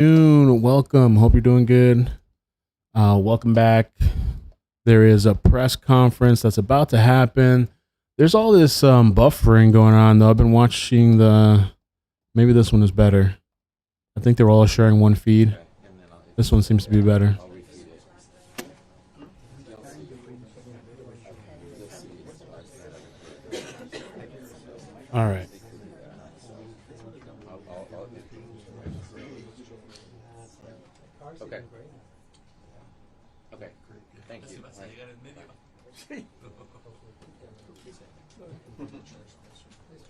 Welcome. Hope you're doing good. Welcome back. There is a press conference that's about to happen. There's all this buffering going on, though. I've been watching the. Maybe this one is better. I think they're all sharing one feed. This one seems to be better. All right. Okay. Okay. Thank you. Let's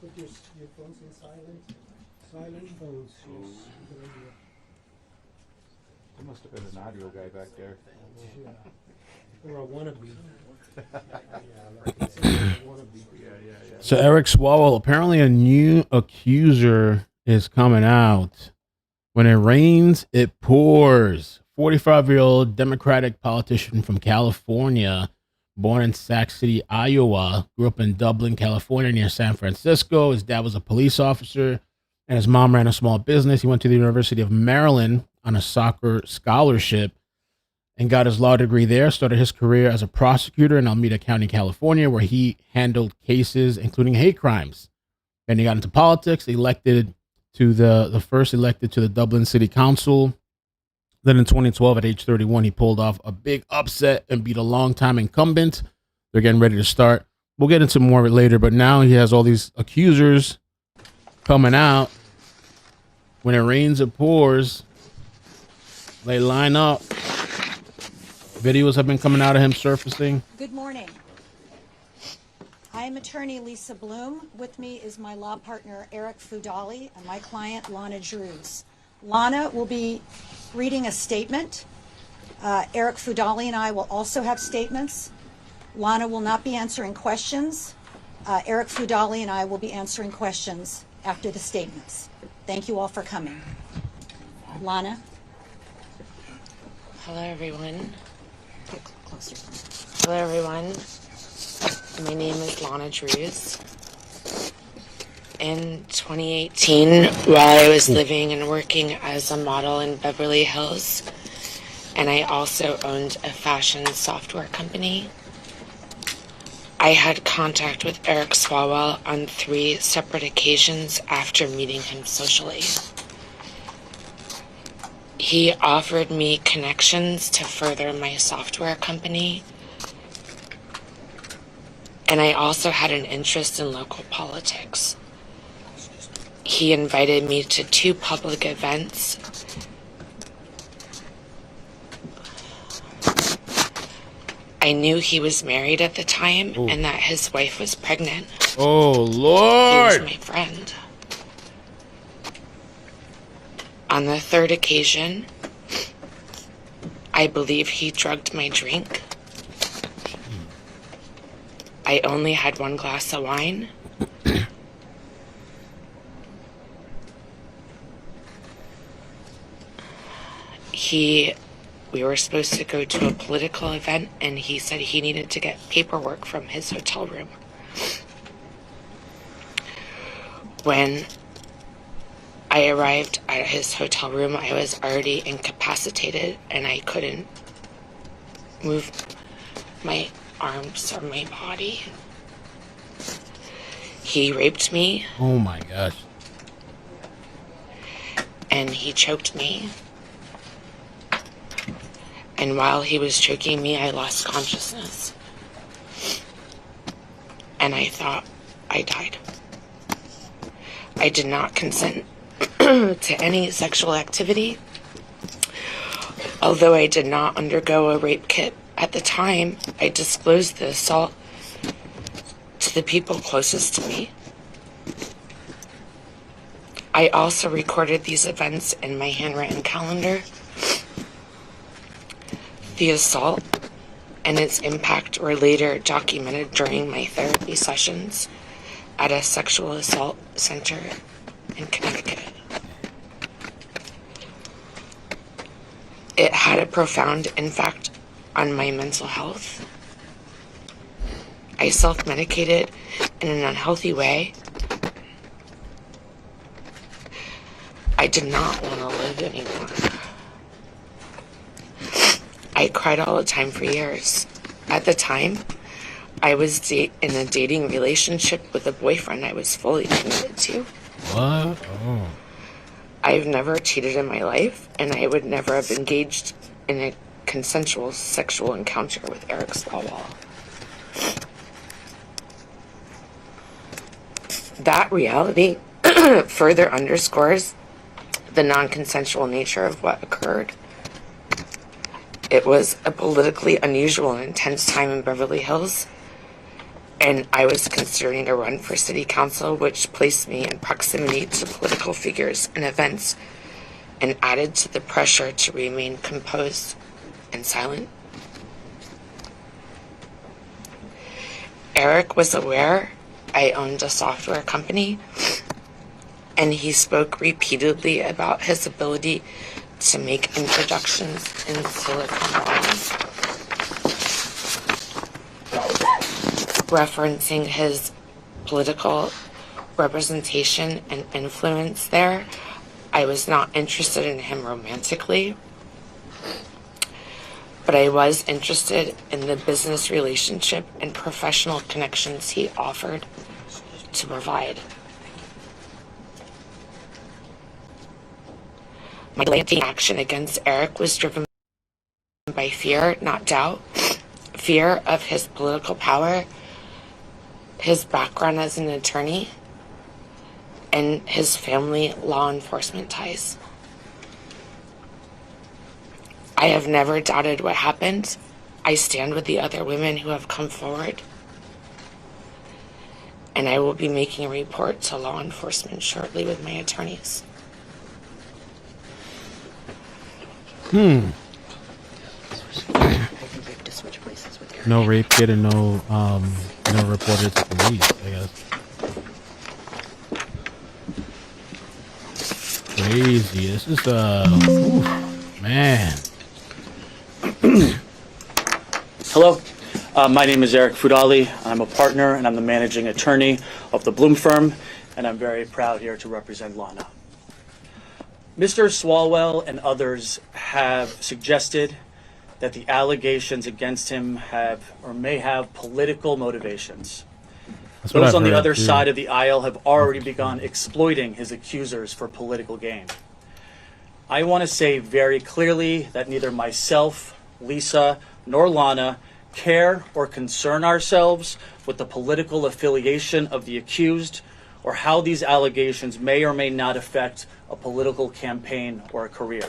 put your phones in silent. Silent phones. Yes. Good idea. There must have been an audio guy back there. Yeah. Or a wannabe. Yeah. So Eric Swalwell, apparently a new accuser is coming out. When it rains, it pours. 45-year-old Democratic politician from California, born in Sac City, Iowa, grew up in Dublin, California, near San Francisco. His dad was a police officer, and his mom ran a small business. He went to the University of Maryland on a soccer scholarship and got his law degree there. Started his career as a prosecutor in Alameda County, California, where he handled cases including hate crimes. Then he got into politics, elected to the first elected to the Dublin City Council. Then in 2012, at age 31, he pulled off a big upset and beat a longtime incumbent. They're getting ready to start. We'll get into more of it later, but now he has all these accusers coming out. When it rains, it pours. They line up. Videos have been coming out of him surfacing. Good morning. I am attorney Lisa Bloom. With me is my law partner, Eric Fudali, and my client, Lana Drews. Lana will be reading a statement. Eric Fudali and I will also have statements. Lana will not be answering questions. Eric Fudali and I will be answering questions after the statements. Thank you all for coming. Lana? Hello, everyone. Get closer. Hello, everyone. My name is Lana Drews. In 2018, while I was living and working as a model in Beverly Hills, and I also owned a fashion software company, I had contact with Eric Swalwell on 3 separate occasions after meeting him socially. He offered me connections to further my software company, and I also had an interest in local politics. He invited me to 2 public events. I knew he was married at the time and that his wife was pregnant. Oh, He Lord. was my friend. On the 3rd occasion, I believe he drugged my drink. I only had 1 glass of wine. We were supposed to go to a political event, and he said he needed to get paperwork from his hotel room. When I arrived at his hotel room, I was already incapacitated, and I couldn't move my arms or my body. He raped me. Oh, my gosh. And he choked me. And while he was choking me, I lost consciousness. And I thought I died. I did not consent to any sexual activity. Although I did not undergo a rape kit at the time, I disclosed the assault to the people closest to me. I also recorded these events in my handwritten calendar. The assault and its impact were later documented during my therapy sessions at a sexual assault center in Connecticut. It had a profound impact on my mental health. I self-medicated in an unhealthy way. I did not want to live anymore. I cried all the time for years. At the time, I was in a dating relationship with a boyfriend I was fully committed to. What? Oh. I've never cheated in my life, and I would never have engaged in a consensual sexual encounter with Eric Swalwell. That reality further underscores the non-consensual nature of what occurred. It was a politically unusual and intense time in Beverly Hills, and I was considering a run for city council, which placed me in proximity to political figures and events and added to the pressure to remain composed and silent. Eric was aware I owned a software company, and he spoke repeatedly about his ability to make introductions in Silicon Valley, referencing his political representation and influence there. I was not interested in him romantically, but I was interested in the business relationship and professional connections he offered to provide. My delayed action against Eric was driven by fear, not doubt. Fear of his political power, his background as an attorney, and his family law enforcement ties. I have never doubted what happened. I stand with the other women who have come forward, and I will be making a report to law enforcement shortly with my attorneys. No rape kit and no reported to police, I guess. Crazy. This is man. Hello, my name is Eric Fudali. I'm a partner and I'm the managing attorney of the Bloom firm, and I'm very proud here to represent Lana. Mr. Swalwell and others have suggested that the allegations against him have or may have political motivations. Those on the other side of the aisle have already begun exploiting his accusers for political gain. I want to say very clearly that neither myself, Lisa, nor Lana care or concern ourselves with the political affiliation of the accused or how these allegations may or may not affect a political campaign or a career.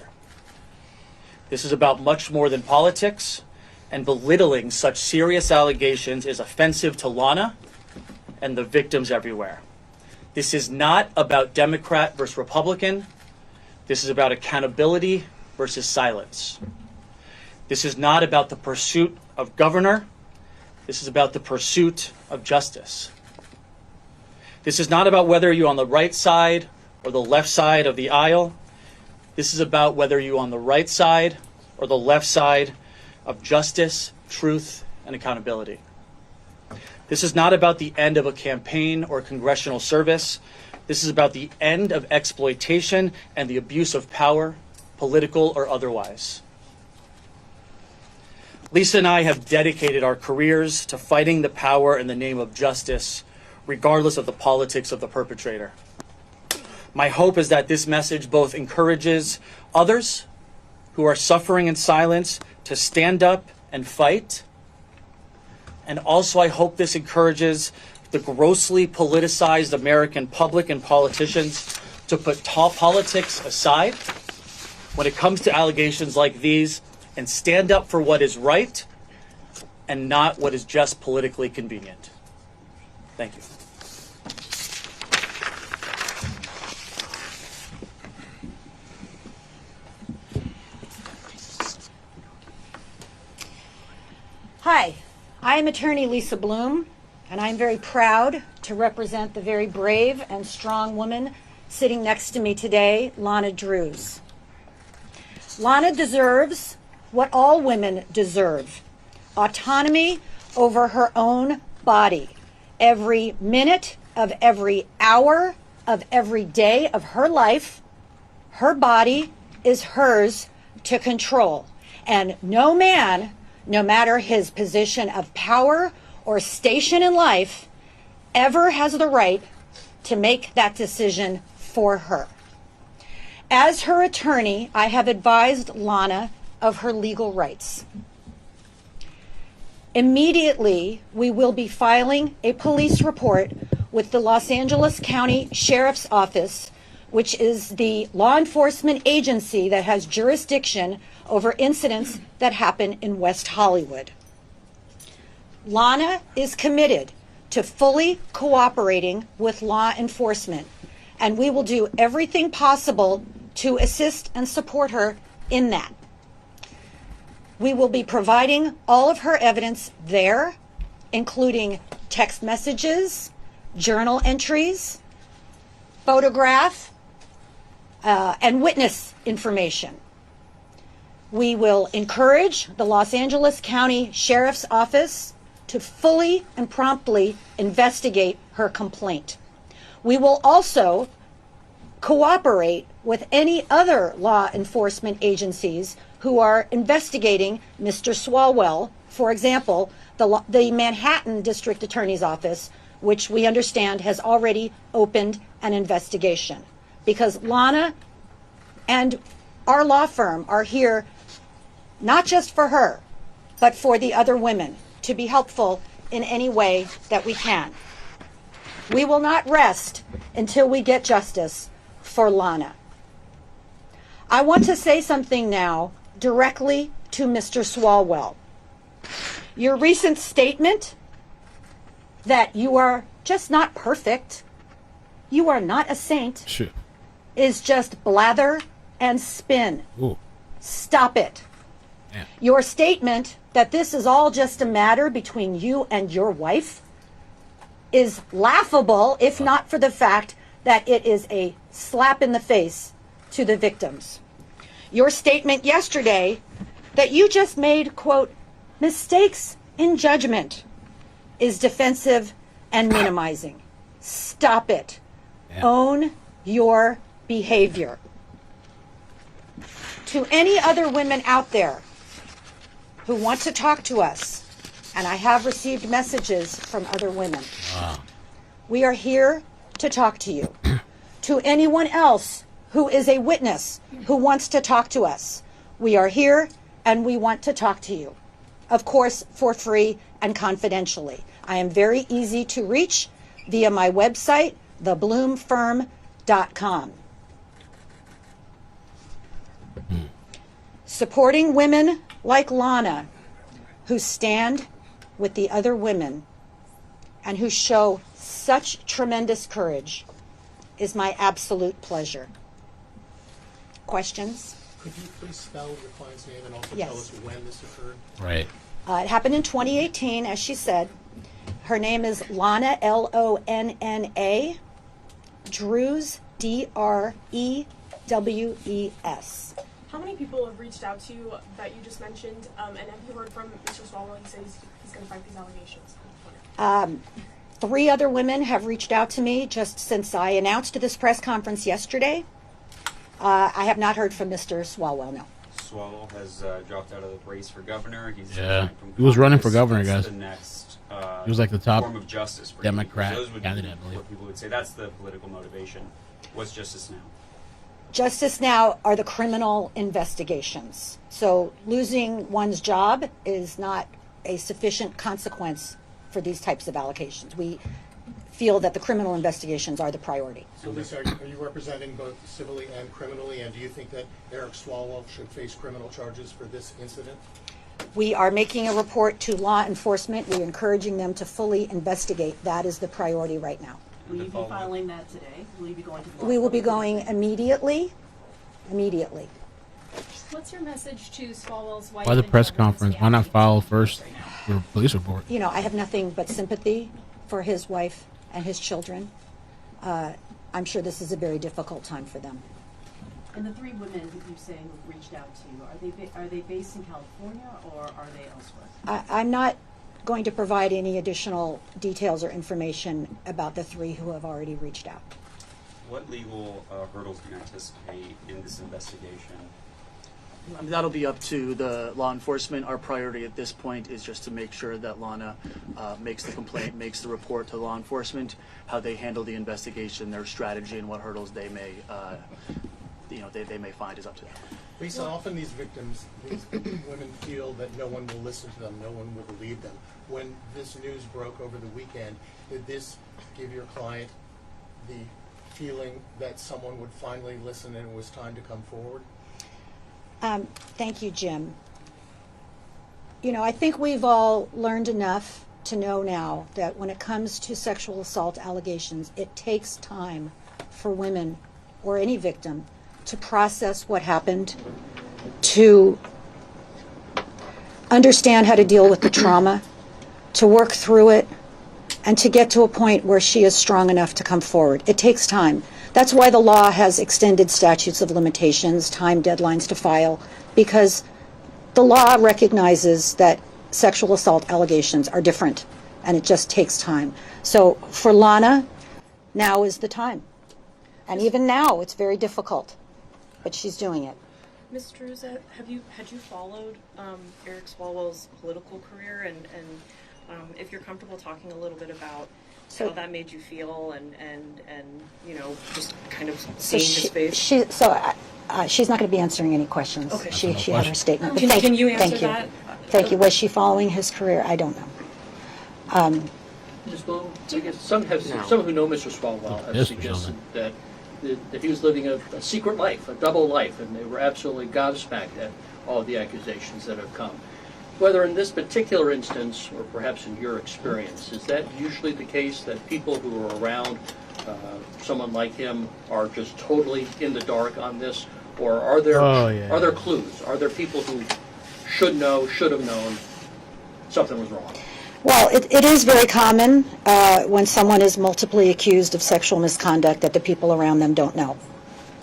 This is about much more than politics, and belittling such serious allegations is offensive to Lana and the victims everywhere. This is not about Democrat versus Republican. This is about accountability versus silence. This is not about the pursuit of governor. This is about the pursuit of justice. This is not about whether you're on the right side or the left side of the aisle. This is about whether you're on the right side or the left side of justice, truth, and accountability. This is not about the end of a campaign or congressional service. This is about the end of exploitation and the abuse of power, political or otherwise. Lisa and I have dedicated our careers to fighting the power in the name of justice, regardless of the politics of the perpetrator. My hope is that this message both encourages others who are suffering in silence to stand up and fight, and also I hope this encourages the grossly politicized American public and politicians to put politics aside when it comes to allegations like these and stand up for what is right and not what is just politically convenient. Thank you. Hi, I am attorney Lisa Bloom, and I'm very proud to represent the very brave and strong woman sitting next to me today, Lana Drews. Lana deserves what all women deserve: autonomy over her own body, every minute of every hour of every day of her life, Her body is hers to control. And no man, no matter his position of power or station in life, ever has the right to make that decision for her. As her attorney, I have advised Lana of her legal rights. Immediately, we will be filing a police report with the Los Angeles County Sheriff's Office, which is the law enforcement agency that has jurisdiction over incidents that happen in West Hollywood. Lana is committed to fully cooperating with law enforcement, and we will do everything possible to assist and support her in that. We will be providing all of her evidence there, including text messages, journal entries, photograph, and witness information. We will encourage the Los Angeles County Sheriff's Office to fully and promptly investigate her complaint. We will also cooperate with any other law enforcement agencies who are investigating Mr. Swalwell. For example, the Manhattan District Attorney's Office, which we understand has already opened an investigation. Because Lana and our law firm are here not just for her, but for the other women, to be helpful in any way that we can. We will not rest until we get justice for Lana. I want to say something now directly to Mr. Swalwell. Your recent statement that you are just not perfect, you are not a saint, Shit. is just blather and spin. Ooh. Stop it. Yeah. Your statement that this is all just a matter between you and your wife is laughable, if not for the fact that it is a slap in the face to the victims. Your statement yesterday that you just made, quote, mistakes in judgment is defensive and minimizing. Stop it. Yeah. Own your behavior. To any other women out there who want to talk to us, and I have received messages from other women, we are here to talk to you. To anyone else who is a witness who wants to talk to us, we are here and we want to talk to you. Of course, for free and confidentially. I am very easy to reach via my website, thebloomfirm.com. Supporting women like Lana, who stand with the other women and who show such tremendous courage, is my absolute pleasure. Questions? Could you please spell your client's name and also Yes. tell us when this occurred? Right. It happened in 2018, as she said. Her name is Lonna, Lonna, Drews, Drews. How many people have reached out to you that you just mentioned? And have you heard from Mr. Swalwell? He says he's going to fight these allegations. 3 other women have reached out to me just since I announced this press conference yesterday. I have not heard from Mr. Swalwell, no. Swalwell has dropped out of the race for governor. He's Yeah. running from He was running for Congress. governor, That's guys. The next, He was like the top form of justice for Democrat Those would candidate, I be believe. what people would say. That's the political motivation. What's justice now? Justice now are the criminal investigations. So losing one's job is not a sufficient consequence for these types of allegations. We feel that the criminal investigations are the priority. So Lisa, are you representing both civilly and criminally, and do you think that Eric Swalwell should face criminal charges for this incident? We are making a report to law enforcement. We're encouraging them to fully investigate. That is the priority right now. Will you be filing that today? Will you be going to the We will be going immediately. What's your message to Swalwell's wife? Why the and press children conference? and Why not family? file first the police report? You know, I have nothing but sympathy for his wife and his children. I'm sure this is a very difficult time for them. And the 3 women that you say who reached out to you, are they based in California or are they elsewhere? I'm not going to provide any additional details or information about the 3 who have already reached out. What legal hurdles do you anticipate in this investigation? I mean, that'll be up to the law enforcement. Our priority at this point is just to make sure that Lana makes the complaint, makes the report to law enforcement. How they handle the investigation, their strategy, and what hurdles they may, they may find is up to them. Lisa, often these victims, these women feel that no one will listen to them, no one will believe them. When this news broke over the weekend, did this give your client the feeling that someone would finally listen and it was time to come forward? Thank you, Jim. You know, I think we've all learned enough to know now that when it comes to sexual assault allegations, it takes time for women or any victim to process what happened, to understand how to deal with the trauma, to work through it, and to get to a point where she is strong enough to come forward. It takes time. That's why the law has extended statutes of limitations, time deadlines to file, because the law recognizes that sexual assault allegations are different, and it just takes time. So for Lana, now is the time. And even now, it's very difficult, but she's doing it. Ms. Drews, had you followed Eric Swalwell's political career, and if you're comfortable talking a little bit about how that made you feel, and you know, just kind of seeing his face? She's not going to be answering any questions. Okay. She had her statement. But Can you answer that? Thank you. Was she following his career? I don't know. Ms. Bloom, I guess some who know Mr. Swalwell have suggested that he was living a secret life, a double life, and they were absolutely gobsmacked at all of the accusations that have come. Whether in this particular instance, or perhaps in your experience, is that usually the case, that people who are around someone like him are just totally in the dark on this, or are there are there clues? Are there people who should have known something was wrong? Well, it is very common when someone is multiply accused of sexual misconduct that the people around them don't know.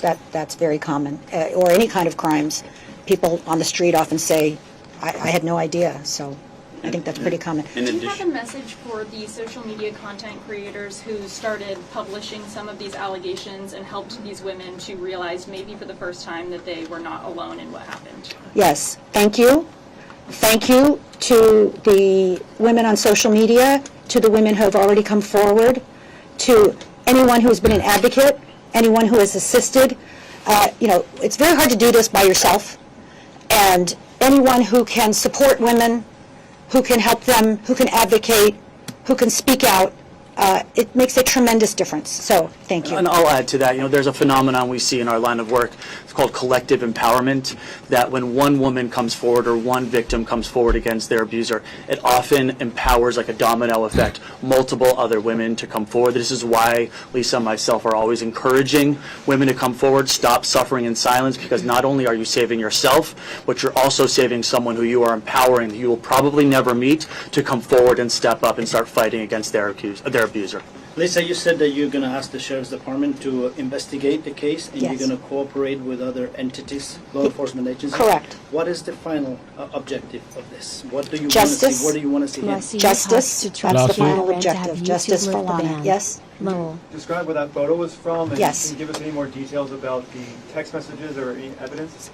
That's very common. Or any kind of crimes. People on the street often say, I had no idea. So I think that's pretty common. Do you have a message for the social media content creators who started publishing some of these allegations and helped these women to realize maybe for the first time that they were not alone in what happened? Yes. Thank you. Thank you to the women on social media, to the women who have already come forward, to anyone who has been an advocate, anyone who has assisted. It's very hard to do this by yourself, and anyone who can support women, who can help them, who can advocate, who can speak out, it makes a tremendous difference. So, thank you. And I'll add to that, there's a phenomenon we see in our line of work. It's called collective empowerment, that when one woman comes forward or one victim comes forward against their abuser, it often empowers, like a domino effect, multiple other women to come forward. This is why Lisa and myself are always encouraging women to come forward, stop suffering in silence, because not only are you saving yourself, but you're also saving someone who you are empowering, that you will probably never meet, to come forward and step up and start fighting against their abuser. Lisa, you said that you're going to ask the Sheriff's Department to investigate the case, and Yes. you're going to cooperate with other entities, law enforcement agencies. Correct. What is the final objective of this? What do you Justice. want to see? Where do you want to see him? Justice. That's the final objective. Justice for Lana. Yes? Describe where that photo was from, and Yes. can you give us any more details about the text messages or any evidence?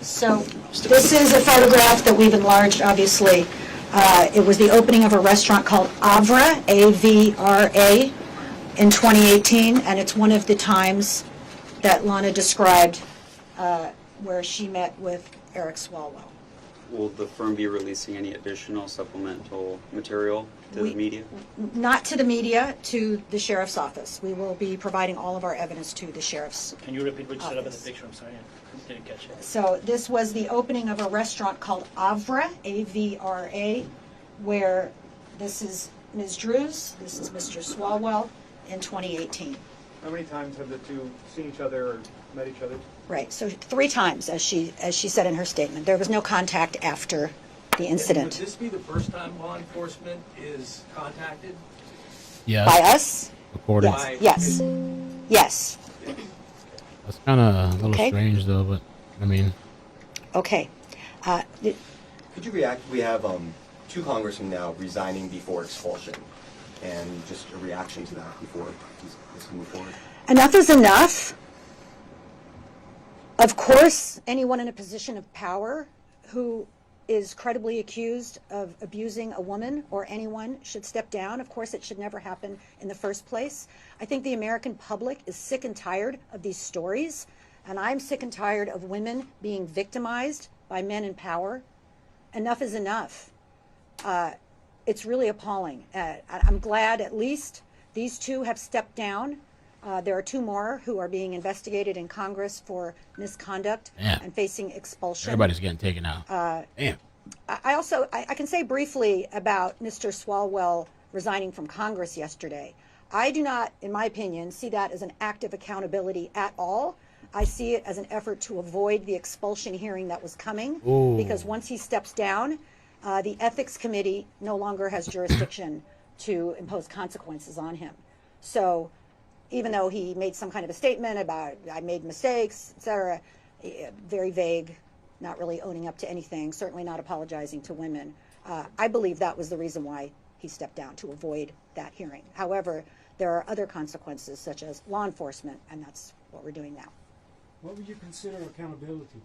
So this is a photograph that we've enlarged, obviously. It was the opening of a restaurant called Avra, A-V-R-A, in 2018, and it's one of the times that Lana described where she met with Eric Swalwell. Will the firm be releasing any additional supplemental material to the media? Not to the media, to the sheriff's office. We will be providing all of our evidence to the sheriff's Can you repeat what you said about the office. picture? I'm sorry, I didn't catch it. So this was the opening of a restaurant called Avra, A-V-R-A, where this is Ms. Drews, this is Mr. Swalwell, in 2018. How many times have the two seen each other or met each other? Right, so 3 times, as she said in her statement. There was no contact after the incident. Would this be the first time law enforcement is contacted? Yes. By us? Recorded. Yes. Yes. That's kind of a little Okay. strange, though, but I mean. Okay. Could Could you react? We have two congressmen now resigning before expulsion, and just a reaction to that before this move forward. Enough is enough. Of course, anyone in a position of power who is credibly accused of abusing a woman or anyone should step down. Of course, it should never happen in the first place. I think the American public is sick and tired of these stories, and I'm sick and tired of women being victimized by men in power. Enough is enough. It's really appalling. I'm glad at least these two have stepped down. There are two more who are being investigated in Congress for misconduct and facing expulsion. Everybody's getting taken out. Damn. I can say briefly about Mr. Swalwell resigning from Congress yesterday. I do not, in my opinion, see that as an act of accountability at all. I see it as an effort to avoid the expulsion hearing that was coming. Ooh. Because once he steps down, the ethics committee no longer has jurisdiction to impose consequences on him. So even though he made some kind of a statement about I made mistakes, etc., very vague, not really owning up to anything, certainly not apologizing to women. I believe that was the reason why he stepped down, to avoid that hearing. However, there are other consequences such as law enforcement, and that's what we're doing now. What would you consider accountability?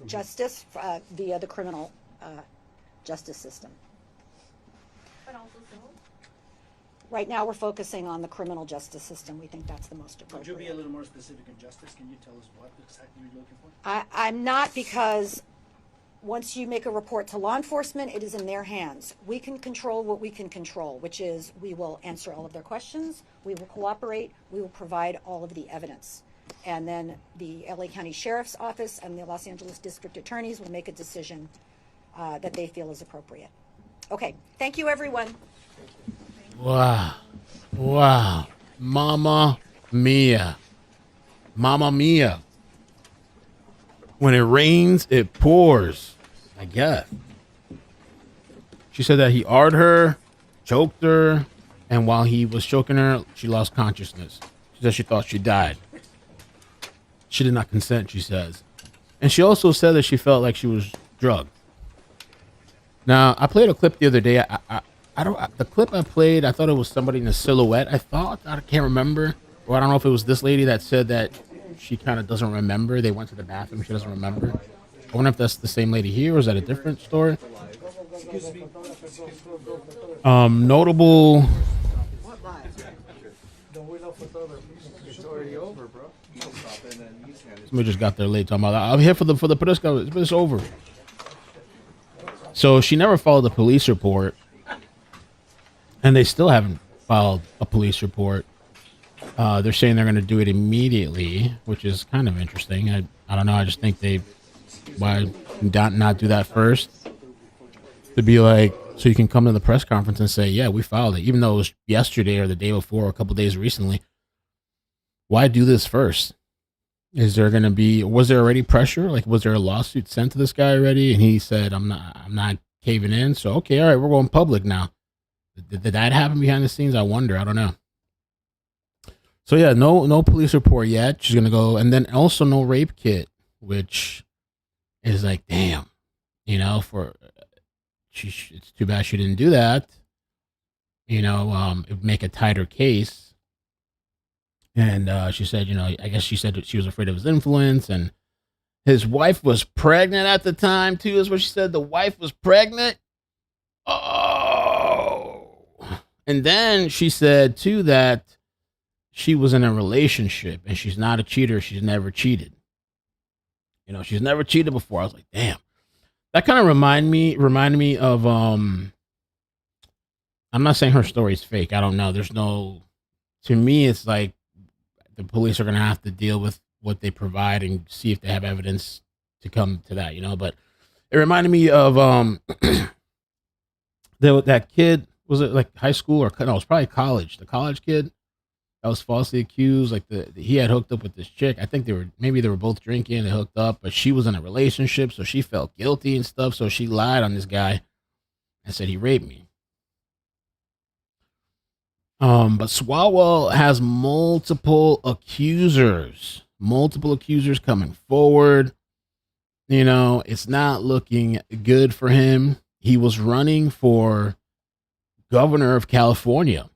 Justice via the criminal justice system. But also civil? Right now we're focusing on the criminal justice system. We think that's the most Could appropriate. you be a little more specific in justice? Can you tell us what exactly you're looking for? I'm not, because once you make a report to law enforcement, it is in their hands. We can control what we can control, which is we will answer all of their questions, we will cooperate, we will provide all of the evidence. And then the LA County Sheriff's Office and the Los Angeles District Attorneys will make a decision that they feel is appropriate. Okay, thank you everyone. Wow. Wow. Mama mia. Mama mia. When it rains, it pours. I guess. She said that he arred her, choked her, and while he was choking her, she lost consciousness. She said she thought she died. She did not consent, she says. And she also said that she felt like she was drugged. Now, I played a clip the other day. The clip I played, I thought it was somebody in a silhouette. I can't remember. Or I don't know if it was this lady that said that she kind of doesn't remember. They went to the bathroom. She doesn't remember. I wonder if that's the same lady here, or is that a different story? Notable. It's already over, bro. Somebody just got there late talking about that. I'm here for the press conference. It's over. So she never filed a police report, and they still haven't filed a police report. They're saying they're going to do it immediately, which is kind of interesting. I don't know. I just think why not do that first? To be like, so you can come to the press conference and say, yeah, we filed it, even though it was yesterday or the day before or a couple days recently. Why do this first? Was there already pressure? Like, was there a lawsuit sent to this guy already? And he said, I'm not caving in. So, okay, all right, we're going public now. Did that happen behind the scenes? I wonder. I don't know. So yeah, no police report yet. She's gonna go, and then also no rape kit, which is like, damn, it's too bad she didn't do that. It would make a tighter case. And she said, I guess she said that she was afraid of his influence, and his wife was pregnant at the time too. Is what she said. The wife was pregnant. Oh, and then she said too that she was in a relationship and she's not a cheater. She's never cheated. She's never cheated before. I was like, damn. That kind of reminded me of I'm not saying her story is fake. I don't know. To me, it's like the police are going to have to deal with what they provide and see if they have evidence to come to that, but it reminded me of that kid. Was it like high school or no? It was probably college. The college kid that was falsely accused. Like he had hooked up with this chick. I think they were both drinking. They hooked up, but she was in a relationship, so she felt guilty and stuff. So she lied on this guy and said he raped me. But Swalwell has multiple accusers coming forward. You know, it's not looking good for him. He was running for governor of California.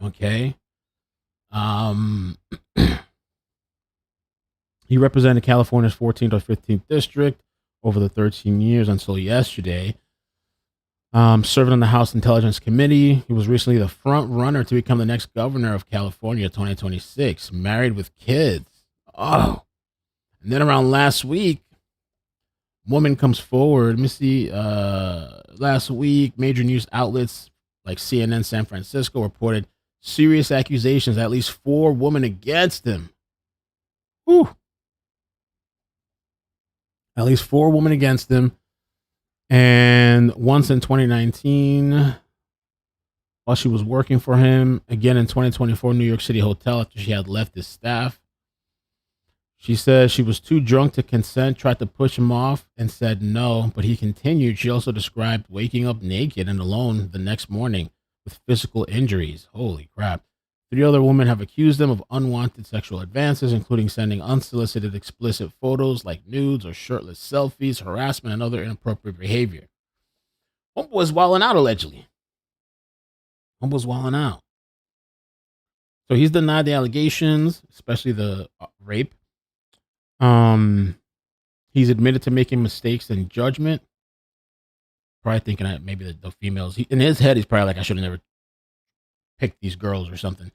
Okay. He represented California's 14th or 15th district over the 13 years until yesterday. Serving on the House Intelligence Committee. He was recently the front runner to become the next governor of California 2026, married with kids. Oh. And then around last week, woman comes forward. Let me see. Last week, major news outlets like CNN San Francisco reported serious accusations, at least 4 women against him. Whew. At least 4 women against him. And once in 2019, while she was working for him, again in 2024, New York City hotel after she had left his staff. She said she was too drunk to consent, tried to push him off, and said no, but he continued. She also described waking up naked and alone the next morning with physical injuries. Holy crap. 3 other women have accused him of unwanted sexual advances, including sending unsolicited explicit photos like nudes or shirtless selfies, harassment, and other inappropriate behavior. Homeboy was wilding out, allegedly. Homeboy was wilding out. So he's denied the allegations, especially the rape. He's admitted to making mistakes in judgment. Probably thinking that maybe the females, in his head, he's probably like, I should have never picked these girls or something.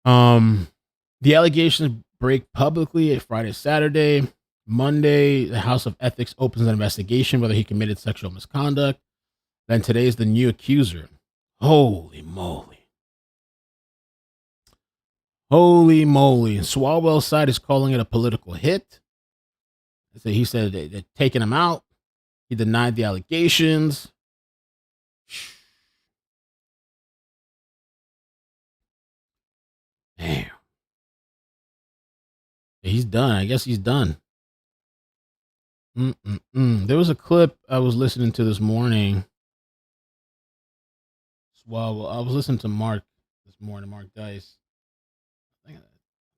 The allegations break publicly at Friday, Saturday. Monday, the House of Ethics opens an investigation whether he committed sexual misconduct. Then today's the new accuser. Holy moly. Holy moly. Swalwell's side is calling it a political hit. So he said they're taking him out. He denied the allegations. Damn. He's done. I guess he's done. There was a clip I was listening to this morning. Swalwell. I was listening to Mark this morning, Mark Dice. I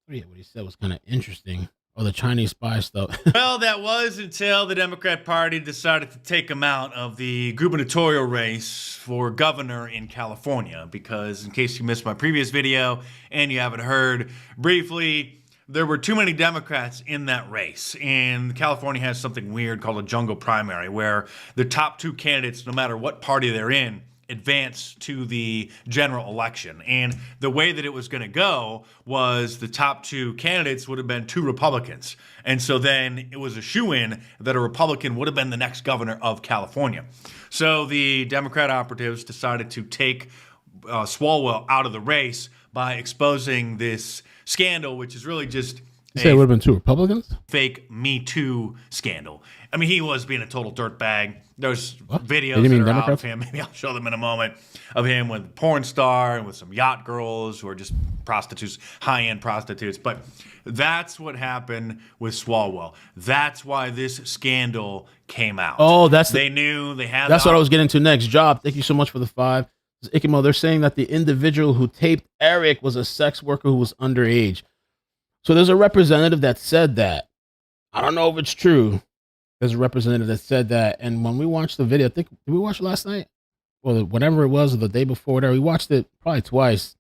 forget what he said was kind of interesting. Oh, the Chinese spy stuff. Well, that was until the Democrat Party decided to take him out of the gubernatorial race for governor in California. Because in case you missed my previous video and you haven't heard, briefly, there were too many Democrats in that race. And California has something weird called a jungle primary, where the top 2 candidates, no matter what party they're in, advance to the general election. And the way that it was going to go was the top 2 candidates would have been 2 Republicans. And so then it was a shoo-in that a Republican would have been the next governor of California. So the Democrat operatives decided to take Swalwell out of the race by exposing this scandal, which is really just You say it would have been 2 Republicans? Fake Me Too scandal. I mean, he was being a total dirtbag. There's videos You mean that are out Democrats? of him. Maybe I'll show them in a moment. Of him with a porn star and with some yacht girls who are just prostitutes, high-end prostitutes. But that's what happened with Swalwell. That's why this scandal came out. Oh, they knew they had. That's what I was getting to next. Job. Thank you so much for the 5. iCkEdMeL, they're saying that the individual who taped Arick was a sex worker who was underage. So there's a representative that said that. I don't know if it's true. There's a representative that said that. And when we watched the video, I think, did we watch it last night? Or whatever it was, or the day before there, we watched it probably twice.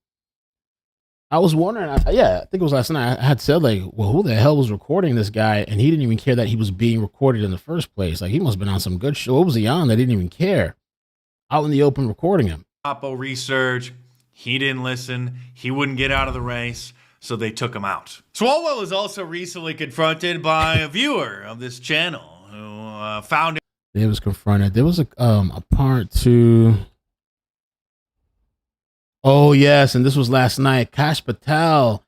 I was wondering, I think it was last night. I had said, like, well, who the hell was recording this guy? And he didn't even care that he was being recorded in the first place. Like, he must have been on some good show. What was he on? They didn't even care. Out in the open recording him. Oppo research. He didn't listen. He wouldn't get out of the race. So they took him out. Swalwell was also recently confronted by a viewer of this channel who found it. He was confronted. There was a part 2. Oh, yes. And this was last night. Kash Patel.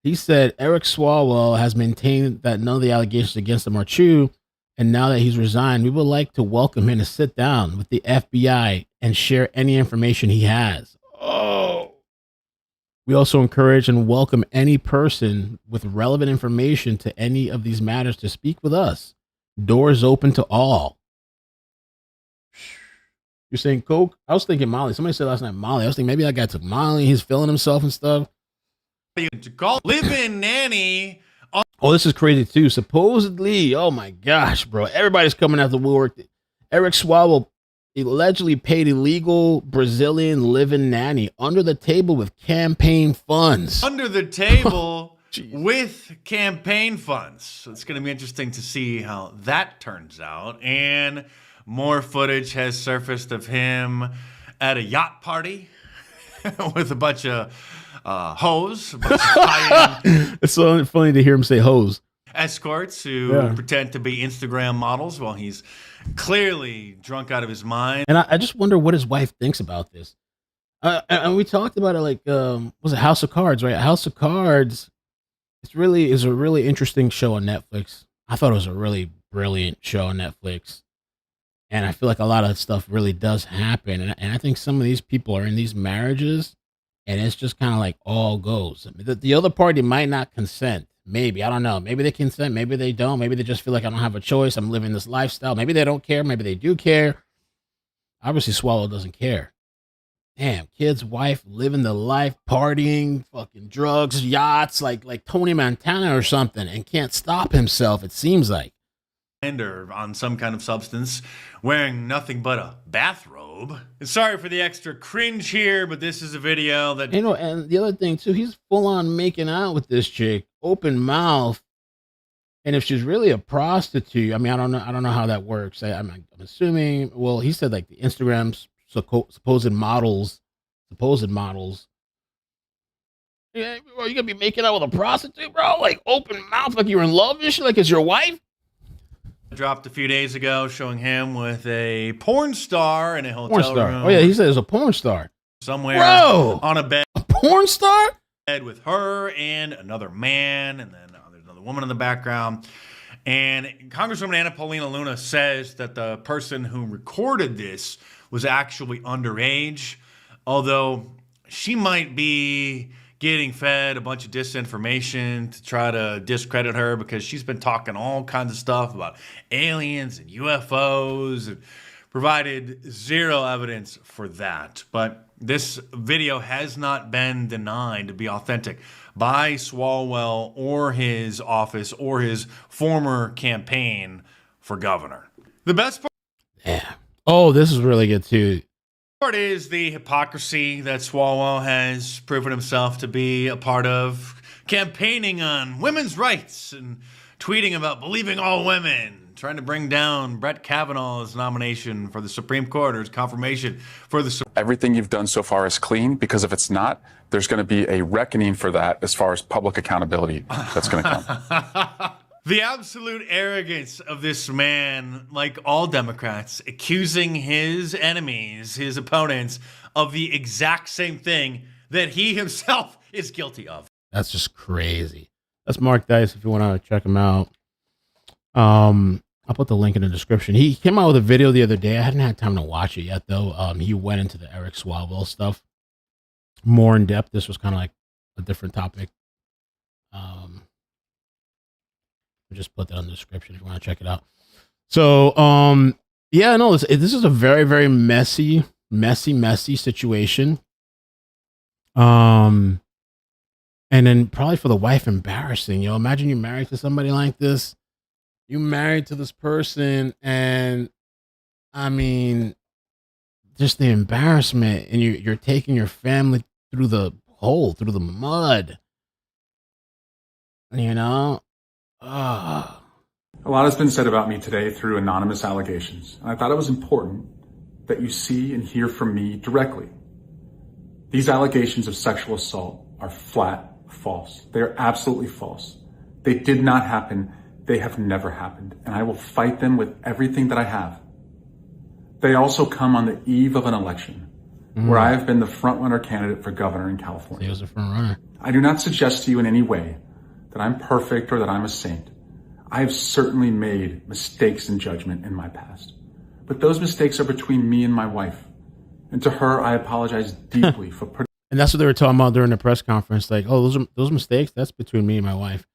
He said Eric Swalwell has maintained that none of the allegations against him are true. And now that he's resigned, we would like to welcome him to sit down with the FBI and share any information he has. Oh. We also encourage and welcome any person with relevant information to any of these matters to speak with us. Doors open to all. You're saying coke? I was thinking Molly. Somebody said last night Molly. I was thinking maybe that guy took Molly. He's feeling himself and stuff. To call live-in nanny. Oh, this is crazy too. Supposedly, oh my gosh, bro, everybody's coming out the woodwork. Eric Swalwell allegedly paid illegal Brazilian live-in nanny under the table with campaign funds. Under the table with campaign funds. So it's going to be interesting to see how that turns out. And more footage has surfaced of him at a yacht party with a bunch of hoes. It's so funny to hear him say hoes. Escorts who pretend to be Instagram models while he's clearly drunk out of his mind. And I just wonder what his wife thinks about this. And we talked about it like, was it House of Cards, right? House of Cards is a really interesting show on Netflix. I thought it was a really brilliant show on Netflix. And I feel like a lot of stuff really does happen. And I think some of these people are in these marriages and it's just kind of like all goes. I mean, the other party might not consent. Maybe. I don't know. Maybe they consent. Maybe they don't. Maybe they just feel like I don't have a choice. I'm living this lifestyle. Maybe they don't care. Maybe they do care. Obviously, Swalwell doesn't care. Damn, kid's wife living the life, partying, fucking drugs, yachts, like Tony Montana or something, and can't stop himself, it seems like. Or on some kind of substance, wearing nothing but a bathrobe. And sorry for the extra cringe here, but this is a video that... You know, and the other thing, too, he's full on making out with this chick, open mouth. And if she's really a prostitute, I mean, I don't know how that works. I'm assuming, well, he said like the Instagram's supposed models. Yeah, bro, you gonna be making out with a prostitute, bro? Like open mouth, like you're in love and shit, like it's your wife? Dropped a few days ago showing him with a porn star in a hotel room. Oh yeah, he said it was a porn star. Somewhere on a bed. A porn star? With her and another man, and then there's another woman in the background. And Congresswoman Anna Paulina Luna says that the person who recorded this was actually underage, although she might be getting fed a bunch of disinformation to try to discredit her because she's been talking all kinds of stuff about aliens and UFOs and provided zero evidence for that. But this video has not been denied to be authentic by Swalwell or his office or his former campaign for governor. The best part... Yeah. Oh, this is really good too. Part is the hypocrisy that Swalwell has proven himself to be a part of, campaigning on women's rights and tweeting about believing all women, trying to bring down Brett Kavanaugh's nomination for the Supreme Court or his confirmation for the Supreme Court. Everything you've done so far is clean, because if it's not, there's going to be a reckoning for that as far as public accountability that's going to come. The absolute arrogance of this man, like all Democrats, accusing his enemies, his opponents, of the exact same thing that he himself is guilty of. That's just crazy. That's Mark Dice if you want to check him out. I'll put the link in the description. He came out with a video the other day. I hadn't had time to watch it yet, though. He went into the Eric Swalwell stuff more in depth. This was kind of like a different topic. I'll just put that in the description if you want to check it out. So, yeah, no, this is a very, very messy situation. And then probably for the wife, embarrassing. You know, imagine you're married to somebody like this. You married to this person, and I mean, just the embarrassment, and you're taking your family through the hole, through the mud. You know? A lot has been said about me today through anonymous allegations, and I thought it was important that you see and hear from me directly. These allegations of sexual assault are flat false. They are absolutely false. They did not happen. They have never happened, and I will fight them with everything that I have. They also come on the eve of an election where I have been the frontrunner candidate for governor in California. He was a front-runner. I do not suggest to you in any way that I'm perfect or that I'm a saint. I have certainly made mistakes in judgment in my past, but those mistakes are between me and my wife. And to her, I apologize deeply for putting... And that's what they were talking about during the press conference. Like, oh, those mistakes, that's between me and my wife.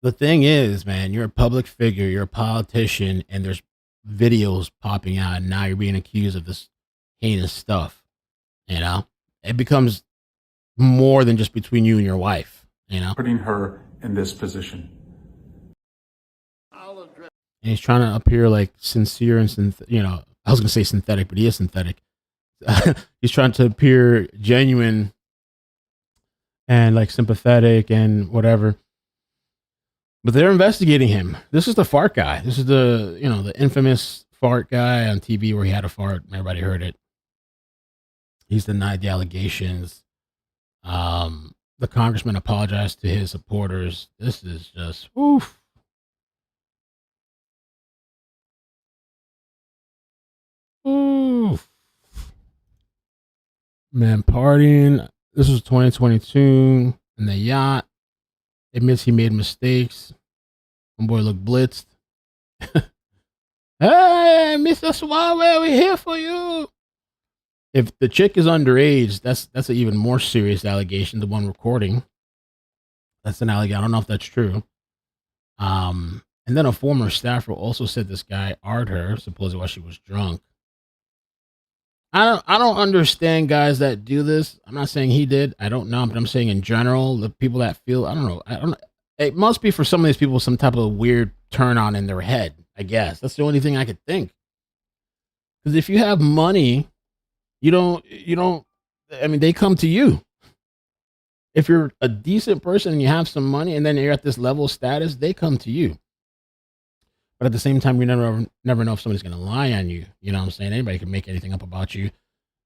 The thing is, man, you're a public figure, you're a politician, and there's videos popping out, and now you're being accused of this heinous stuff. You know, it becomes more than just between you and your wife. You know, putting her in this position. And he's trying to appear like sincere and I was gonna say synthetic, but he is synthetic. He's trying to appear genuine and like sympathetic and whatever. But they're investigating him. This is the fart guy. This is the infamous fart guy on TV where he had a fart and everybody heard it. He's denied the allegations. The congressman apologized to his supporters. This is just oof. Oof. Man, partying. This was 2022 in the yacht. Admits he made mistakes. Homeboy looked blitzed. Hey, Mr. Swalwell, we're here for you. If the chick is underage, that's an even more serious allegation. The one recording, that's an allegation. I don't know if that's true. And then a former staffer also said this guy art her supposedly while she was drunk. I don't understand guys that do this. I'm not saying he did. I don't know, but I'm saying in general, the people that feel I don't know. It must be for some of these people some type of weird turn on in their head. I guess that's the only thing I could think. Because if you have money, you don't. I mean, they come to you. If you're a decent person and you have some money, and then you're at this level of status, they come to you. But at the same time, you never know if somebody's going to lie on you. You know what I'm saying? Anybody can make anything up about you.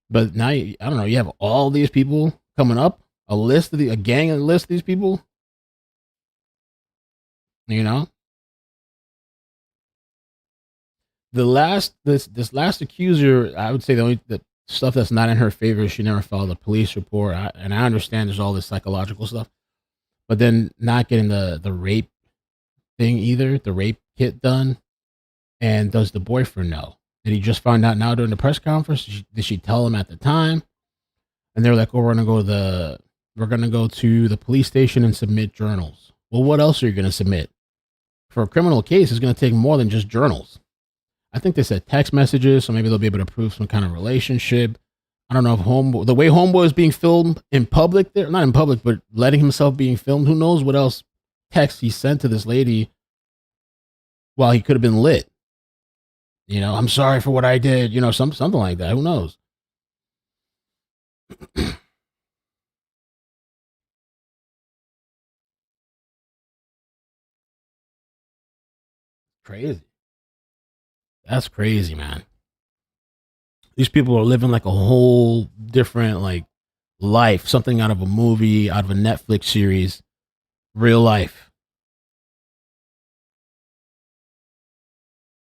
But now, I don't know. You have all these people coming up, a gang of list of these people. You know, this last accuser, I would say the stuff that's not in her favor is she never filed a police report. And I understand there's all this psychological stuff, but then not getting the rape thing either, the rape kit done. And does the boyfriend know? Did he just find out now during the press conference? Did she tell him at the time? And they're like, oh, we're gonna go to the police station and submit journals. Well, what else are you gonna submit? For a criminal case, it's gonna take more than just journals. I think they said text messages, so maybe they'll be able to prove some kind of relationship. I don't know if the way Homeboy is being filmed in public, there, not in public, but letting himself being filmed. Who knows what else text he sent to this lady while he could have been lit. You know, I'm sorry for what I did. You know, something like that. Who knows? Crazy. That's crazy, man. These people are living like a whole different like life, something out of a movie, out of a Netflix series, real life.